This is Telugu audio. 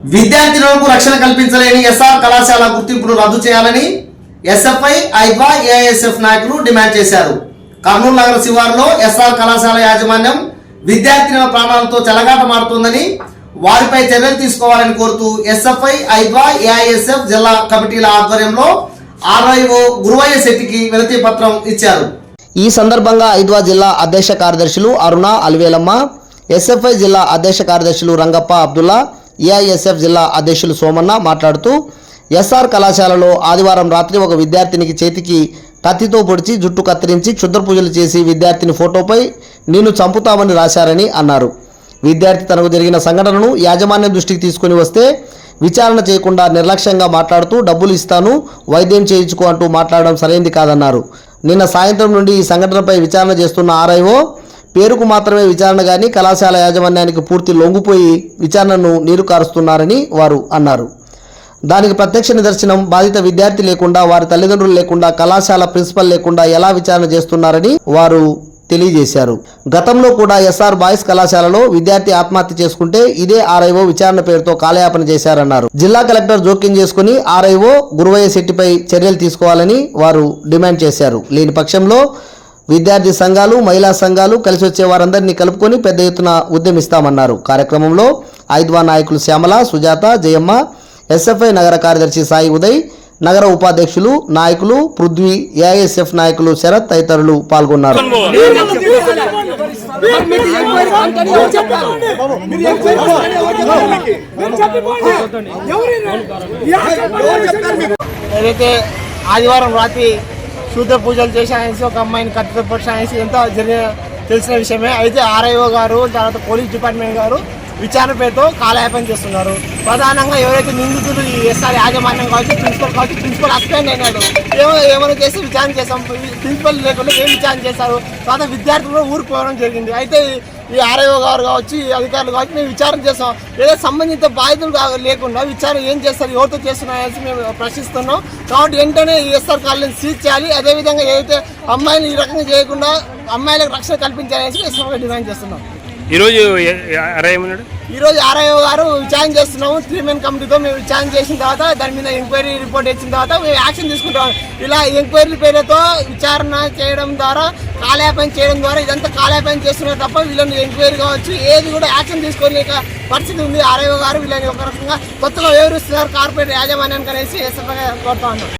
విద్యార్థులకు రక్షణ కల్పించలేని ఎస్ఆర్ కళాశాల గుర్తింపును రద్దు చేయాలని ఎస్ఎఫ్ఐ ఐద్వా ఏఐఎస్ఎఫ్ నాయకులు డిమాండ్ చేశారు. కర్నూలు నగర శివారులో ఎస్ఆర్ కళాశాల యాజమాన్యం విద్యార్థినుల ప్రాణాలతో చెలగాటమాడుతోందని వారిపై చర్యలు తీసుకోవాలని కోరుతూ ఎస్ఎఫ్ఐ ఐద్వా ఏఐఎస్ఎఫ్ జిల్లా కమిటీల ఆధ్వర్యంలో ఆర్ఐఓ గురువయ్య శెట్టికి వినతి పత్రం ఇచ్చారు. ఈ సందర్భంగా ఐద్వా జిల్లా అధ్యక్ష కార్యదర్శులు అరుణ అలివేలమ్మ, ఎస్ఎఫ్ఐ జిల్లా అధ్యక్ష కార్యదర్శులు రంగప్ప అబ్దుల్లా, ఏఐఎస్ఎఫ్ జిల్లా అధ్యక్షులు సోమన్న మాట్లాడుతూ ఎస్ఆర్ కళాశాలలో ఆదివారం రాత్రి ఒక విద్యార్థినికి చేతికి కత్తితో పొడిచి జుట్టు కత్తిరించి క్షుద్ర పూజలు చేసి విద్యార్థిని ఫోటోపై నిన్ను చంపుతామని రాశారని అన్నారు. విద్యార్థి తనకు జరిగిన సంఘటనను యాజమాన్యం దృష్టికి తీసుకుని వస్తే విచారణ చేయకుండా నిర్లక్ష్యంగా మాట్లాడుతూ డబ్బులు ఇస్తాను, వైద్యం చేయించుకో అంటూ మాట్లాడడం సరైంది కాదన్నారు. నిన్న సాయంత్రం నుండి ఈ సంఘటనపై విచారణ చేస్తున్న ఆర్ఐఓ పేరుకు మాత్రమే విచారణ కానీ కళాశాల యాజమాన్యానికి పూర్తి లొంగిపోయి విచారణను నీరు కారుస్తున్నారని వారు అన్నారు. దానికి ప్రత్యక్ష నిదర్శనం బాధిత విద్యార్థి లేకుండా, వారి తల్లిదండ్రులు లేకుండా, కళాశాల ప్రిన్సిపల్ లేకుండా ఎలా విచారణ చేస్తున్నారని వారు తెలియజేశారు. గతంలో కూడా ఎస్ఆర్ బాయ్స్ కళాశాలలో విద్యార్థి ఆత్మహత్య చేసుకుంటే ఇదే ఆర్ఐఓ విచారణ పేరుతో కాలయాపన చేశారన్నారు. జిల్లా కలెక్టర్ జోక్యం చేసుకుని ఆర్ఐఓ గురువయ్య శెట్టిపై చర్యలు తీసుకోవాలని వారు డిమాండ్ చేశారు. లేని పక్షంలో విద్యార్థి సంఘాలు, మహిళా సంఘాలు కలిసి వచ్చే వారందరినీ కలుపుకొని పెద్ద ఎత్తున ఉద్యమిస్తామన్నారు. కార్యక్రమంలో ఐద్వా నాయకులు శ్యామల, సుజాత, జయమ్మ, ఎస్ఎఫ్ఐ నగర కార్యదర్శి సాయి ఉదయ్, నగర ఉపాధ్యక్షులు, నాయకులు పృథ్వీ, ఏఐఎస్ఎఫ్ నాయకులు శరత్ తదితరులు పాల్గొన్నారు. ఏదైతే ఆదివారం రాత్రి శూద్ర పూజలు చేసి అనేసి ఒక అమ్మాయిని కత్తితో పొడిచి అనేసి ఎంతో తెలిసిన విషయమే. అయితే ఆర్ఐఓ గారు, తర్వాత పోలీస్ డిపార్ట్మెంట్ గారు విచారణ పేరుతో కాలయాపన చేస్తున్నారు. ప్రధానంగా ఎవరైతే నిందితులు ఈ ఎస్ఆర్ యాజమాన్యం కావచ్చు, ప్రిన్సిపల్ అసిస్టెంట్ అయినాడు, ఏమైనా చేసి విచారణ చేస్తాం. ప్రిన్సిపల్ లేకుండా ఏం విచారణ చేశారు. తర్వాత విద్యార్థులు ఊరికి పోవడం జరిగింది. అయితే ఈ ఆర్ఐఓ గారు కావచ్చు, ఈ అధికారులు కావచ్చు, మేము విచారణ చేస్తాం. ఏదో సంబంధిత బాధితులు లేకుండా విచారణ ఏం చేస్తారు, ఎవరితో చేస్తున్నారనేసి మేము ప్రశ్నిస్తున్నాం. కాబట్టి వెంటనే ఈ ఎస్ఆర్ కాలేజీని సీజ్ చేయాలి. అదేవిధంగా ఏదైతే అమ్మాయిని ఈ రకంగా చేయకుండా అమ్మాయిలకు రక్షణ కల్పించాలనేసి ఎస్ఆర్ డిమాండ్ చేస్తున్నాం. ఈరోజు ఆర్ఐఓ గారు విచారణ చేస్తున్నాము. 3 మెన్ కమిటీతో మేము విచారణ చేసిన తర్వాత దాని మీద ఎంక్వైరీ రిపోర్ట్ ఇచ్చిన తర్వాత మేము యాక్షన్ తీసుకుంటాం. ఇలా ఎంక్వైరీ పేరుతో విచారణ చేయడం ద్వారా, కాలయాపన చేయడం ద్వారా ఇదంతా కాలయాపన చేస్తున్నారు తప్ప వీళ్ళని ఎంక్వైరీ కావచ్చు ఏది కూడా యాక్షన్ తీసుకోలేక పరిస్థితి ఉంది. ఆర్ఐఓ గారు వీళ్ళని ఒక రకంగా కొత్తగా వివరిస్తున్నారు కార్పొరేట్ యాజమాన్యానికి అనేసి కోరుతా ఉన్నాం.